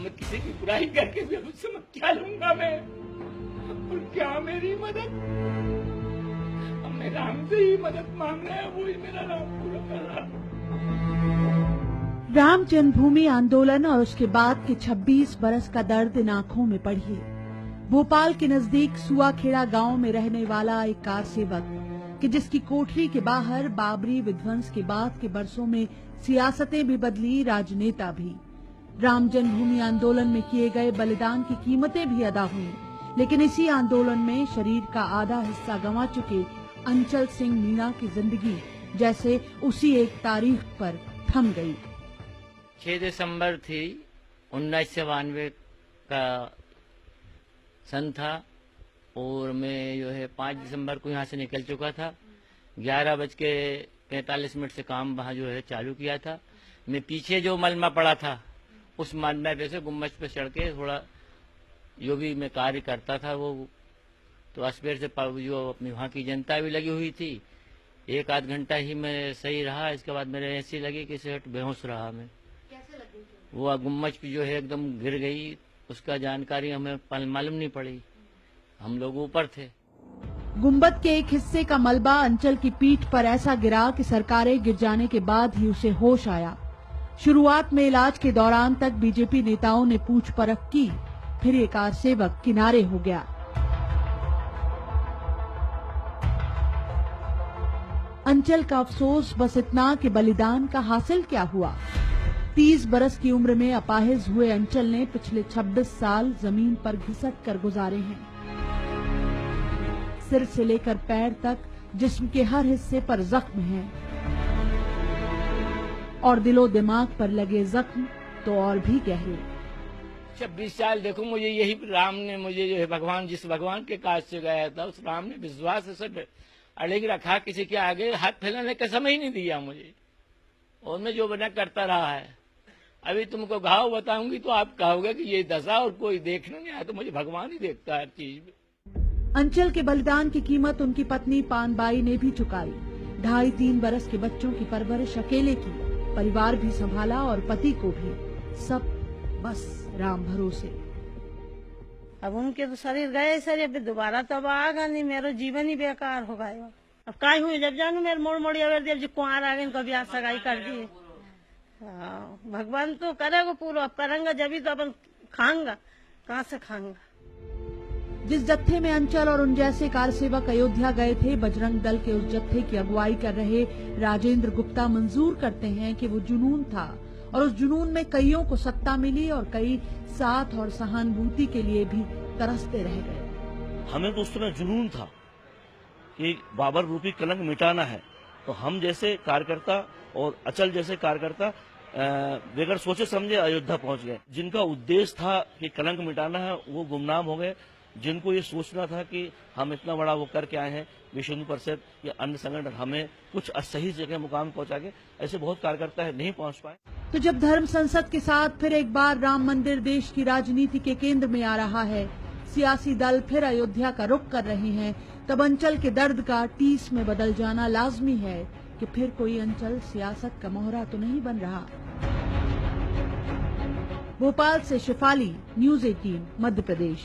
मैं किसी की बुराई करके भी उससे मैं क्या लूंगा मैं, और क्या मेरी मदद? हमने राम से ही मदद मांगना है, वो ही मेरा राम पूरा कर रहा। राम जन्मभूमि आंदोलन और उसके बाद के 26 बरस का दर्द इन आंखों में पढ़िए। भोपाल के नजदीक सुआखेड़ा गांव में रहने वाला एक कार सेवक कि जिसकी कोठरी के बाहर बाबरी विध्वंस के बाद के बरसों में सियासतें भी बदली, राजनेता भी। राम जन्मभूमि आंदोलन में किए गए बलिदान की कीमतें भी अदा हुई, लेकिन इसी आंदोलन में शरीर का आधा हिस्सा गंवा चुके अंचल सिंह मीणा की जिंदगी जैसे उसी एक तारीख पर थम गई। 6 दिसंबर थी 1992 का सन था, और मैं जो है 5 दिसंबर को यहाँ से निकल चुका था। 11:45 से काम वहाँ जो है चालू किया था। मैं पीछे जो मलमा पड़ा था उस मलमे पे से गुम्बज पे चढ़ के थोड़ा जो भी मैं कार्य करता था वो तो अस्पेर से जो अपनी वहाँ की जनता भी लगी हुई थी। 1 आध घंटा ही मैं सही रहा, इसके बाद मेरे ऐसी लगी कि सेठ बेहोश रहा मैं। कैसे लगी? वो गुम्बज भी जो है एकदम गिर गई, उसका जानकारी हमें मालूम नहीं पड़ी, हम लोग ऊपर थे। गुंबद के एक हिस्से का मलबा अंचल की पीठ पर ऐसा गिरा कि सरकारें गिर जाने के बाद ही उसे होश आया। शुरुआत में इलाज के दौरान तक बीजेपी नेताओं ने पूछ परख की, फिर एक कार सेवक किनारे हो गया। अंचल का अफसोस बस इतना कि बलिदान का हासिल क्या हुआ। 30 बरस की उम्र में अपाहिज हुए अंचल ने पिछले 26 साल जमीन पर घिसट कर गुजारे हैं। सिर से लेकर पैर तक जिस्म के हर हिस्से पर जख्म हैं, और दिलो दिमाग पर लगे जख्म तो और भी गहरे। 26 साल देखो, मुझे यही राम ने मुझे जो है भगवान, जिस भगवान के काज से गया था उस राम ने विश्वास से अड़ेग रखा, किसी के आगे हाथ फैलाने का समय ही नहीं दिया मुझे, और मैं जो बना करता रहा है। अभी तुमको घाव बताऊंगी तो आप कहोगे कि ये दशा और कोई देखने नहीं आया, तो मुझे भगवान ही देखता है हर चीज में। अंचल के बलिदान की कीमत उनकी पत्नी पानबाई ने भी चुकाई। 2.5-3 बरस के बच्चों की परवरिश अकेले की, परिवार भी संभाला और पति को भी, सब बस राम भरोसे। अब उनके तो शरीर गए सर, अब दोबारा तो अब आगा नहीं, मेरा जीवन ही बेकार हो गया। अब काय हुई जब जानू मेरे मोड़ मोड़ी अवेर देव जी कुआर आ गए, कभी आज सगाई कर दिए। भगवान तो करेगा पूरा, अब करेंगे जब तो अपन खाऊंगा, कहाँ से खाऊंगा। जिस जत्थे में अंचल और उन जैसे कार सेवक अयोध्या गए थे, बजरंग दल के उस जत्थे की अगुवाई कर रहे राजेंद्र गुप्ता मंजूर करते हैं कि वो जुनून था, और उस जुनून में कईयों को सत्ता मिली और कई साथ और सहानुभूति के लिए भी तरसते रह गए। हमें तो उस समय जुनून था कि बाबर रूपी कलंक मिटाना है, तो हम जैसे कार्यकर्ता और अचल जैसे कार्यकर्ता बगैर सोचे समझे अयोध्या पहुंच गए। जिनका उद्देश्य था कि कलंक मिटाना है वो गुमनाम हो गए। जिनको ये सोचना था कि हम इतना बड़ा वो करके आए हैं, विश्व हिंदू परिषद या अन्य संगठन हमें कुछ सही जगह मुकाम पहुंचा के, ऐसे बहुत कार्यकर्ता है नहीं पहुंच पाए। तो जब धर्म संसद के साथ फिर एक बार राम मंदिर देश की राजनीति के केंद्र में आ रहा है, सियासी दल फिर अयोध्या का रुख कर रहे हैं, तब अंचल के दर्द का टीस में बदल जाना लाजमी है कि फिर कोई अंचल सियासत का मोहरा तो नहीं बन रहा। भोपाल से शिफाली, न्यूज़ 18 मध्य प्रदेश।